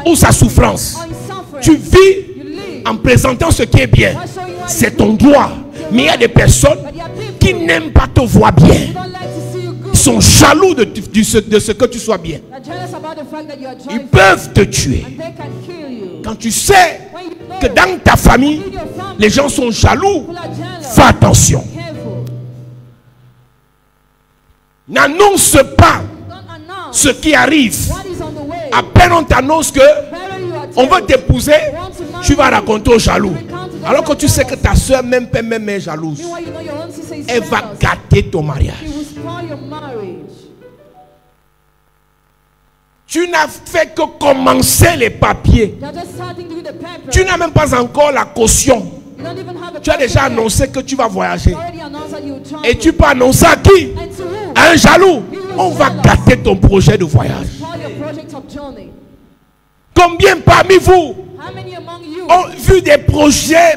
ou sa souffrance. Tu vis en présentant ce qui est bien. C'est ton droit. Mais il y a des personnes qui n'aiment pas te voir bien. Ils sont jaloux de ce que tu sois bien. Ils peuvent te tuer. Quand tu sais que dans ta famille, les gens sont jaloux, fais attention. N'annonce pas ce qui arrive. À peine on t'annonce que on veut t'épouser, tu vas raconter aux jaloux. Alors que tu sais que ta soeur même est jalouse. Elle va gâter ton mariage. Tu n'as fait que commencer les papiers. Tu n'as même pas encore la caution. Tu as déjà annoncé que tu vas voyager. Et tu peux annoncer à qui? À un jaloux. On va gâter ton projet de voyage. Combien parmi vous ont vu des projets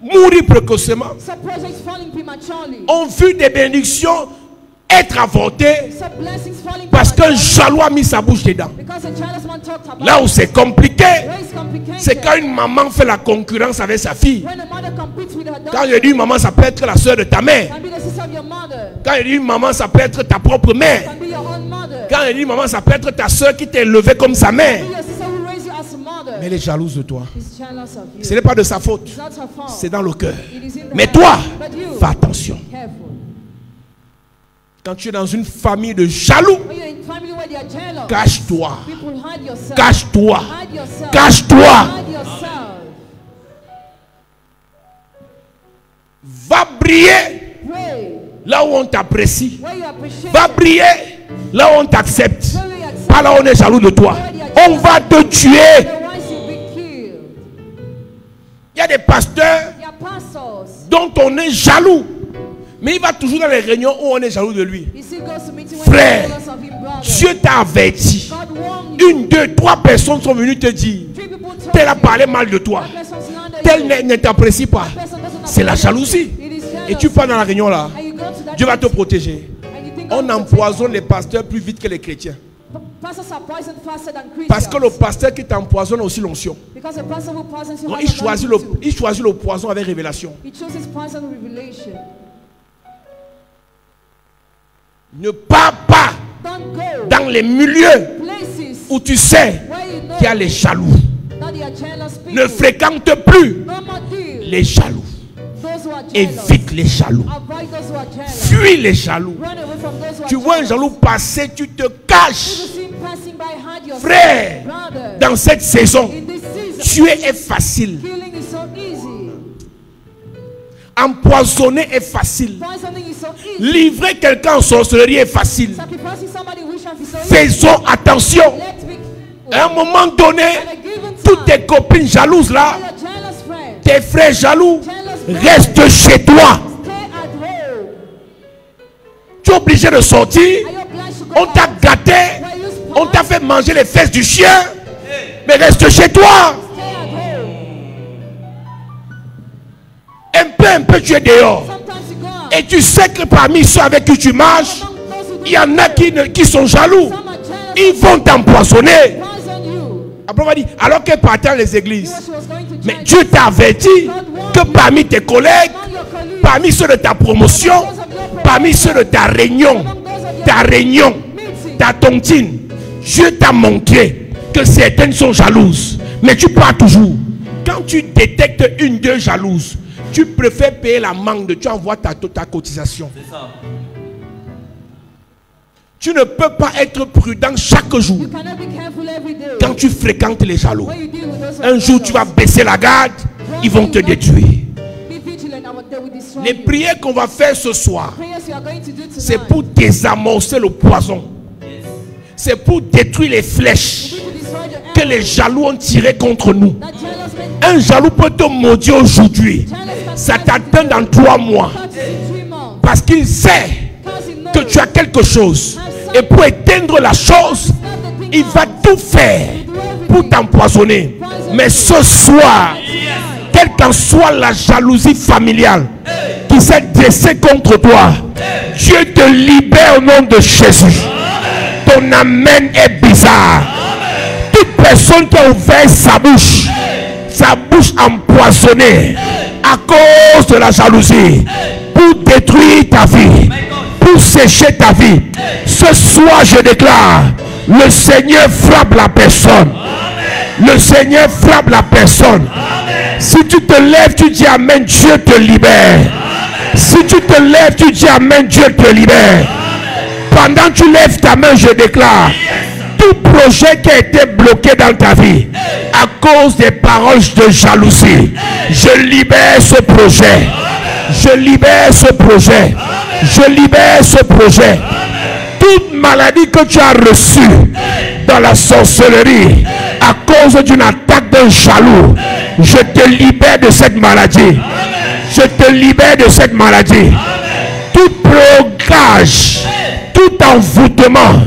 mourir précocement? Ont vu des bénédictions être avortées parce qu'un jaloux a mis sa bouche dedans. Là où c'est compliqué, c'est quand une maman fait la concurrence avec sa fille. Quand je dis maman, ça peut être la soeur de ta mère. Quand je dis maman, ça peut être ta propre mère. Quand je dis maman, ça peut être ta soeur qui t'a élevé comme sa mère. Mais elle est jalouse de toi. Ce n'est pas de sa faute. C'est dans le cœur. Mais toi, fais attention. Quand tu es dans une famille de jaloux, cache-toi. Cache-toi. Cache-toi. Va briller là où on t'apprécie. Va briller là où on t'accepte. Pas là où on est jaloux de toi. On va te tuer. Il y a des pasteurs dont on est jaloux. Mais il va toujours dans les réunions où on est jaloux de lui. Frère, Dieu t'a averti. 1, 2, 3 personnes sont venues te dire: tel a parlé mal de toi. Tel ne t'apprécie pas. C'est la jalousie. Et tu pars dans la réunion là. Dieu va te protéger. On empoisonne les pasteurs plus vite que les chrétiens. Parce que le pasteur qui t'empoisonne a aussi l'onction. Il choisit le poison avec révélation. Ne pars pas dans les milieux où tu sais qu'il y a les jaloux. Ne fréquente plus les jaloux. Évite les jaloux. Fuis les jaloux. Tu vois un jaloux passer, tu te caches. Frère, dans cette saison, tuer est facile. Empoisonner est facile. Livrer quelqu'un en sorcellerie est facile. Faisons attention. À un moment donné, toutes tes copines jalouses là, tes frères jaloux, restent chez toi. Tu es obligé de sortir. On t'a gâté. On t'a fait manger les fesses du chien. Mais reste chez toi. Un peu tu es dehors. Et tu sais que parmi ceux avec qui tu marches, il y en a qui sont jaloux. Ils vont t'empoisonner. Après, on va dire, alors qu'elle partait dans les églises. Mais Dieu t'a averti que parmi tes collègues, parmi ceux de ta promotion, parmi ceux de ta réunion, ta tontine, Dieu t'a montré que certaines sont jalouses. Mais tu pars toujours. Quand tu détectes une d'eux jalouse, tu préfères payer la manque, tu envoies ta cotisation. C'est ça. Tu ne peux pas être prudent chaque jour. Quand tu fréquentes les jaloux, un jour tu vas baisser la garde, ils vont te détruire. Les prières qu'on va faire ce soir, c'est pour désamorcer le poison. C'est pour détruire les flèches que les jaloux ont tirées contre nous. Un jaloux peut te maudire aujourd'hui. Ça t'atteint dans 3 mois. Parce qu'il sait que tu as quelque chose. Et pour éteindre la chose, il va tout faire pour t'empoisonner. Mais ce soir, quelle qu'en soit la jalousie familiale qui s'est dressée contre toi, Dieu te libère au nom de Jésus. Ton amen est bizarre. Toute personne qui a ouvert sa bouche empoisonnée à cause de la jalousie, pour détruire ta vie, pour sécher ta vie, ce soir je déclare, le Seigneur frappe la personne. Le Seigneur frappe la personne. Si tu te lèves, tu dis amen, Dieu te libère. Si tu te lèves, tu dis amen, Dieu te libère. Pendant que tu lèves ta main, je déclare, tout projet qui a été bloqué dans ta vie à cause des paroles de jalousie, je libère ce projet. Je libère ce projet. Je libère ce projet. Toute maladie que tu as reçue dans la sorcellerie à cause d'une attaque d'un jaloux, je te libère de cette maladie. Je te libère de cette maladie. Tout blocage, tout envoûtement,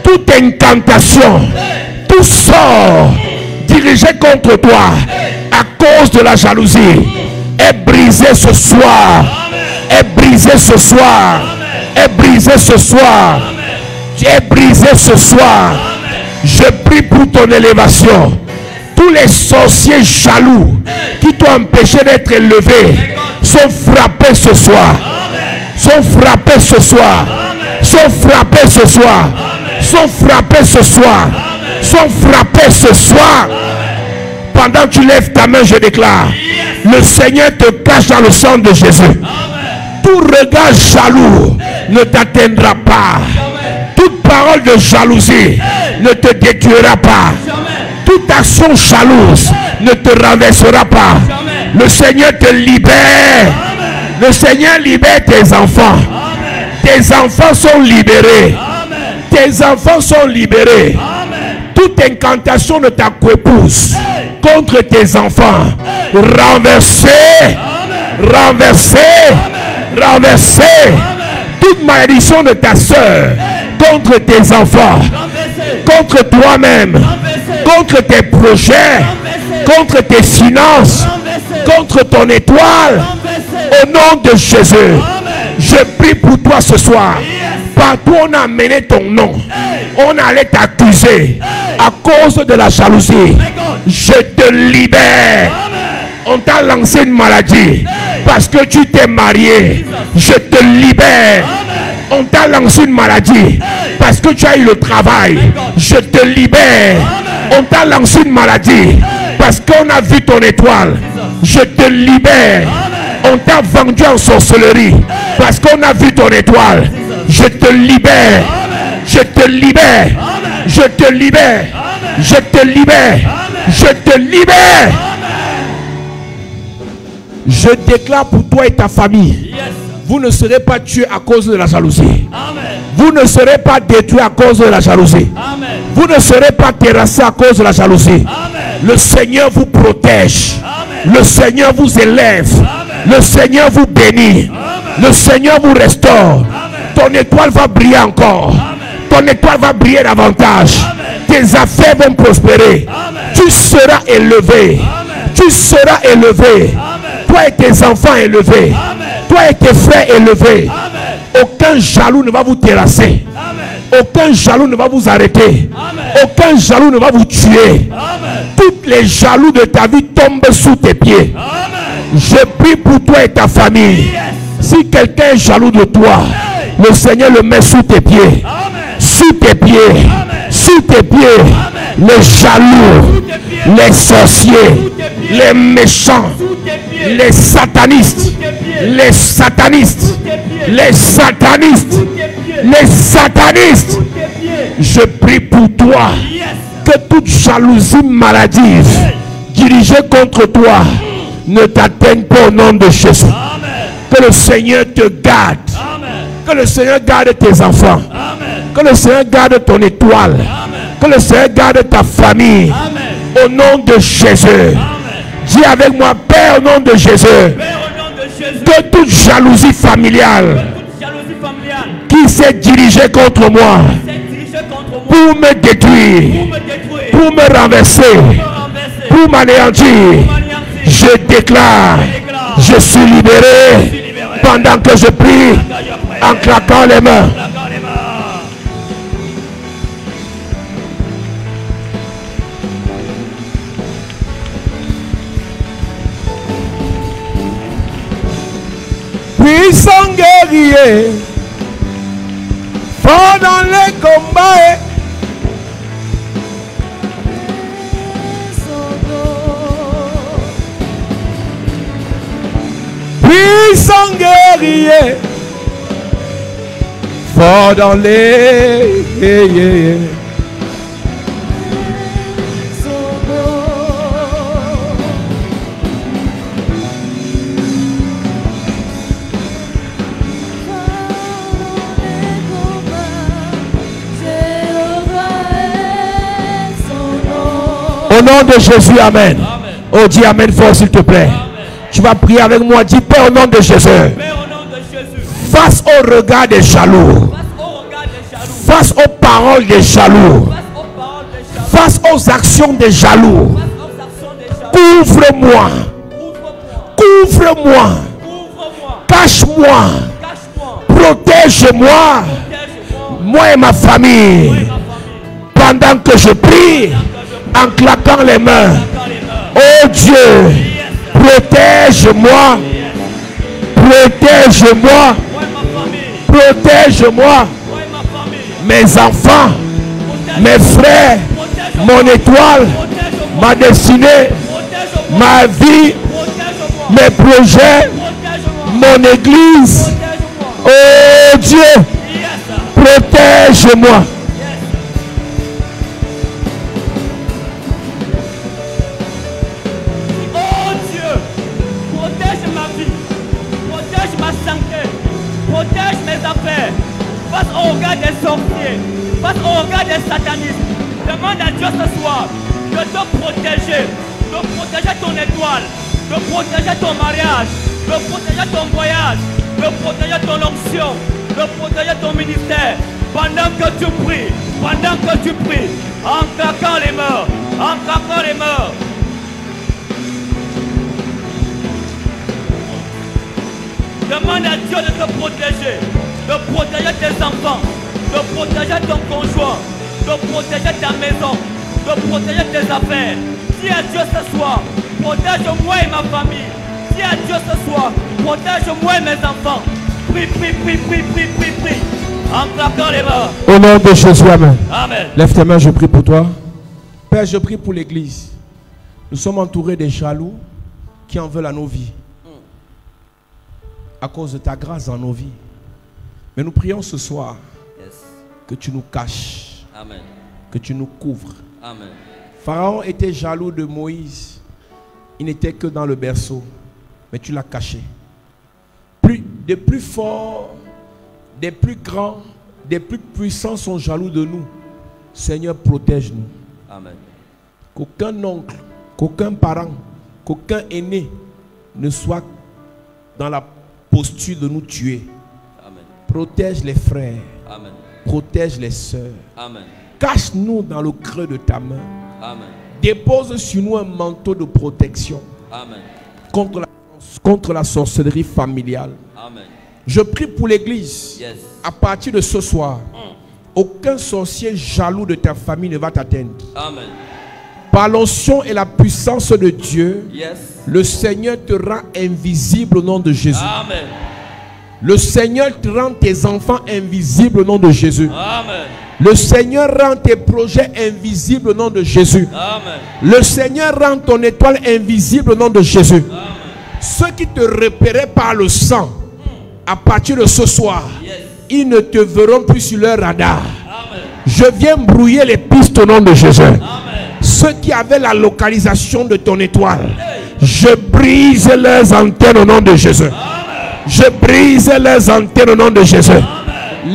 toute incantation, tout sort dirigé contre toi à cause de la jalousie est brisé ce soir. Est brisé ce soir. Est brisé ce soir. Est brisé ce soir. Je prie pour ton élévation. Tous les sorciers jaloux qui t'ont empêché d'être élevé sont frappés ce soir. Sont frappés ce soir. Sont frappés ce soir. Sont frappés ce soir. Sont frappés ce soir. Pendant que tu lèves ta main, je déclare, le Seigneur te cache dans le sang de Jésus. Tout regard jaloux ne t'atteindra pas. Toute parole de jalousie ne te détruira pas. Toute action jalouse ne te renversera pas. Le Seigneur te libère. Le Seigneur libère tes enfants. Tes enfants sont libérés. Tes enfants sont libérés. Toute incantation de ta coépouse contre tes enfants, renversée, renversée, renversée. Toute malédiction de ta soeur contre tes enfants, contre toi-même, contre tes projets, contre tes finances, contre ton étoile, au nom de Jésus. Je prie pour toi ce soir. Partout on a amené ton nom, on allait t'accuser à cause de la jalousie. Je te libère. On t'a lancé une maladie parce que tu t'es marié. Je te libère. On t'a lancé une maladie parce que tu as eu le travail. Je te libère. On t'a lancé une maladie parce qu'on a vu ton étoile. Je te libère. On t'a vendu en sorcellerie parce qu'on a vu ton étoile. Je te libère. Je te libère. Je te libère. Je te libère. Je te libère. Je déclare pour toi et ta famille, vous ne serez pas tués à cause de la jalousie. Vous ne serez pas détruits à cause de la jalousie. Vous ne serez pas terrassés à cause de la jalousie. Le Seigneur vous protège. Le Seigneur vous élève. Le Seigneur vous bénit. Le Seigneur vous restaure. Ton étoile va briller encore. Ton étoile va briller davantage. Tes affaires vont prospérer. Tu seras élevé. Tu seras élevé. Toi et tes enfants élevés. Amen. Toi et tes frères élevés. Amen. Aucun jaloux ne va vous terrasser. Amen. Aucun jaloux ne va vous arrêter. Amen. Aucun jaloux ne va vous tuer. Amen. Toutes les jaloux de ta vie tombent sous tes pieds. Amen. Je prie pour toi et ta famille. Yes. Si quelqu'un est jaloux de toi, le Seigneur le met sous tes pieds. Amen. Sous tes pieds. Amen. Sous tes pieds. Amen. Les jaloux, Sous tes pieds. les sorciers, les méchants, Sous tes pieds. les satanistes, Sous tes pieds. les satanistes, Sous tes pieds. les satanistes, Sous tes pieds. les satanistes. Sous tes pieds. Je prie pour toi Yes. que toute jalousie maladive dirigée contre toi ne t'atteigne pas au nom de Jésus. Amen. Que le Seigneur te garde. Amen. Que le Seigneur garde tes enfants. Amen. Que le Seigneur garde ton étoile. Amen. Que le Seigneur garde ta famille. Amen. Au nom de Jésus. Amen. Dis avec moi, Père, au nom de Jésus. Père, au nom de Jésus. Que toute jalousie familiale Toute jalousie familiale qui s'est dirigée contre moi s'est dirigée contre moi pour me détruire, pour me détruire, pour me renverser, pour me renverser, pour m'anéantir, m'anéantir. je déclare, je suis libéré pendant que je prie en claquant les mains. Claquant les mains. Puissant guerrier, fort dans les combats. Puissant guerrier, fort dans les Au nom de Jésus, amen. Oh, dis amen fort s'il te plaît. Tu vas prier avec moi. Dis Père au nom de Jésus. Père, au nom de Jésus, Face au regard des jaloux. face au regard des jaloux, Face aux paroles des jaloux. face aux paroles des jaloux, Face aux actions des jaloux. face aux actions des jaloux, Couvre-moi. ouvre-moi, Couvre-moi. ouvre-moi, Cache-moi. cache-moi, Protège-moi. protège-moi, Moi et ma famille. ma famille, Pendant que je prie. En claquant les mains. dans les mains. Oh Dieu. Protège-moi. Protège-moi. Moi et ma famille, Protège-moi. moi et ma famille, Mes enfants. protège, Mes frères. protège-moi, Mon étoile. protège-moi, Ma destinée. protège-moi, Ma vie. protège-moi, Mes projets. protège-moi, Mon église. protège-moi. Oh Dieu. Yes. Protège-moi. Oh Dieu, protège ma vie, protège ma santé, protège mes affaires, face au regard des sorciers, face au regard des satanistes. Demande à Dieu ce soir de te protéger, de protéger ton étoile, de protéger ton mariage, de protéger ton voyage, de protéger ton onction, de protéger ton ministère. Pendant que tu pries, en claquant les mains, en claquant les mains. Demande à Dieu de te protéger, de protéger tes enfants, de protéger ton conjoint, de protéger ta maison, de protéger tes affaires. Dis à Dieu ce soir, protège-moi et ma famille. Dis à Dieu ce soir, protège-moi et mes enfants. Prie, prie, prie, prie, prie, prie, prie. En claquant les mains. Au nom de Jésus, amen. Amen. Lève tes mains, je prie pour toi. Père, je prie pour l'église. Nous sommes entourés des jaloux qui en veulent à nos vies. À cause de ta grâce dans nos vies. Mais nous prions ce soir que tu nous caches. Amen. Que tu nous couvres. Amen. Pharaon était jaloux de Moïse. Il n'était que dans le berceau. Mais tu l'as caché. Des plus forts, des plus grands, des plus puissants sont jaloux de nous. Seigneur, protège-nous. Amen. Qu'aucun oncle, qu'aucun parent, qu'aucun aîné ne soit dans la posture de nous tuer. Amen. Protège les frères. Amen. Protège les sœurs. Amen. Cache-nous dans le creux de ta main. Amen. Dépose sur nous un manteau de protection Amen. contre la contre la sorcellerie familiale. Amen. Je prie pour l'église. Yes. À partir de ce soir, aucun sorcier jaloux de ta famille ne va t'atteindre. Amen. Par l'onction et la puissance de Dieu, Yes. le Seigneur te rend invisible au nom de Jésus. Amen. Le Seigneur te rend tes enfants invisibles au nom de Jésus. Amen. Le Seigneur rend tes projets invisibles au nom de Jésus. Amen. Le Seigneur rend ton étoile invisible au nom de Jésus. Amen. Ceux qui te repéraient par le sang, à partir de ce soir, Yes. ils ne te verront plus sur leur radar. Amen. Je viens brouiller les pistes au nom de Jésus. Amen. Ceux qui avaient la localisation de ton étoile, je brise leurs antennes au nom de Jésus. Amen. Je brise leurs antennes au nom de Jésus. Amen.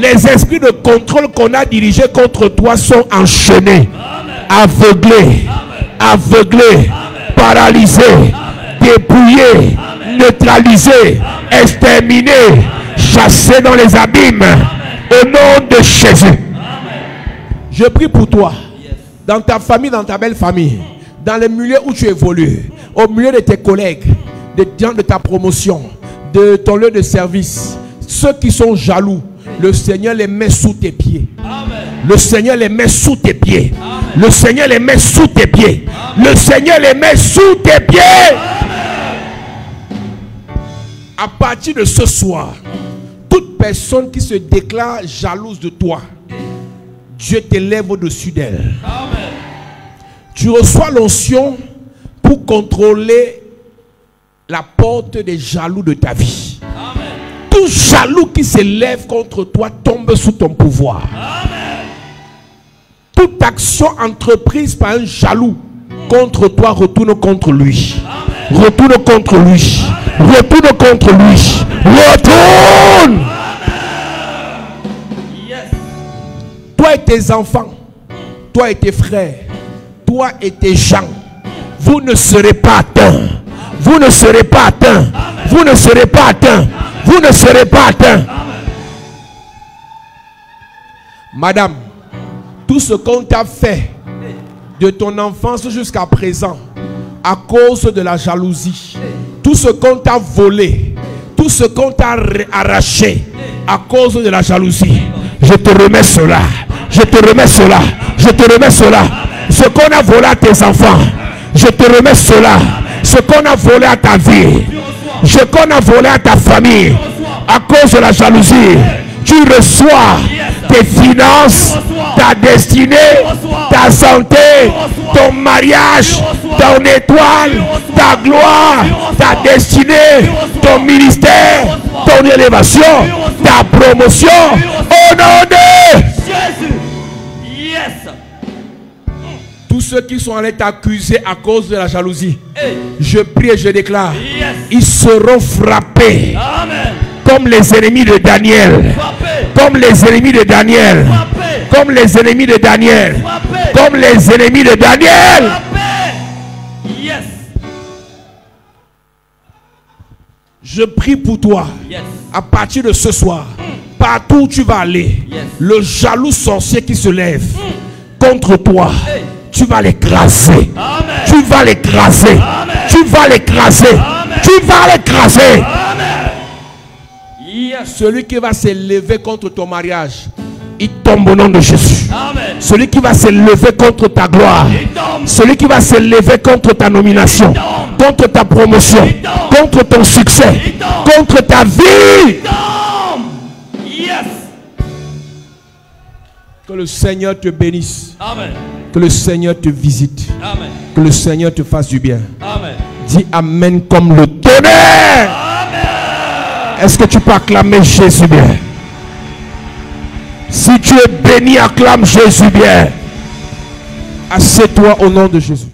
Les esprits de contrôle qu'on a dirigés contre toi sont enchaînés, aveuglés, aveuglés, paralysés, dépouillés, neutralisés, exterminés, chassés dans les abîmes. Au nom de Jésus. Je prie pour toi, dans ta famille, dans ta belle famille, dans le milieu où tu évolues, au milieu de tes collègues, des gens de ta promotion, de ton lieu de service, ceux qui sont jaloux, le Seigneur les met sous tes pieds. Amen. Le Seigneur les met sous tes pieds. Amen. Le Seigneur les met sous tes pieds. Amen. Le Seigneur les met sous tes pieds. Amen. À partir de ce soir, toute personne qui se déclare jalouse de toi, Dieu t'élève au-dessus d'elle. Amen. Tu reçois l'onction pour contrôler la porte des jaloux de ta vie. Amen. Tout jaloux qui s'élève contre toi tombe sous ton pouvoir. Amen. Toute action entreprise par un jaloux contre toi retourne contre lui. Amen. Retourne contre lui. Amen. Retourne contre lui. Retourne. Amen. Yes. Toi et tes enfants, toi et tes frères, toi et tes gens, vous ne serez pas atteints. Vous ne serez pas atteints. Vous ne serez pas atteints. Vous ne serez pas atteints. Madame, tout ce qu'on t'a fait de ton enfance jusqu'à présent, à cause de la jalousie, tout ce qu'on t'a volé, tout ce qu'on t'a arraché, à cause de la jalousie, je te remets cela. Je te remets cela. Je te remets cela. Ce qu'on a volé à tes enfants, je te remets cela. Ce qu'on a volé à ta vie, ce qu'on a volé à ta famille, à cause de la jalousie, tu reçois tes finances, ta destinée, ta santé, ton mariage, ton étoile, ta gloire, ta destinée, ton ministère, ton élévation, ta promotion, au nom de Jésus. Yes. tous ceux qui sont allés t'accuser à cause de la jalousie. Hey. Je prie et je déclare, Yes. ils seront frappés Amen. comme les ennemis de Daniel. Frappez. Comme les ennemis de Daniel. Frappez. Comme les ennemis de Daniel. Frappez. Comme les ennemis de Daniel. Frappez. Yes. Je prie pour toi. Yes. À partir de ce soir, partout où tu vas aller, Yes. le jaloux sorcier qui se lève contre toi, Hey. tu vas l'écraser. Amen. Tu vas l'écraser. Amen. Tu vas l'écraser. Amen. Tu vas l'écraser. Amen. Yes. Celui qui va s'élever contre ton mariage, il tombe au nom de Jésus. Amen. Celui qui va s'élever contre ta gloire, Il tombe. celui qui va s'élever contre ta nomination, contre ta promotion, contre ton succès, contre ta vie. Tombe. Yes. Que le Seigneur te bénisse. Amen. Que le Seigneur te visite. Amen. Que le Seigneur te fasse du bien. Amen. Dis Amen comme le tonnerre. Amen. Est-ce que tu peux acclamer Jésus bien? Si tu es béni, acclame Jésus bien. Assieds-toi au nom de Jésus.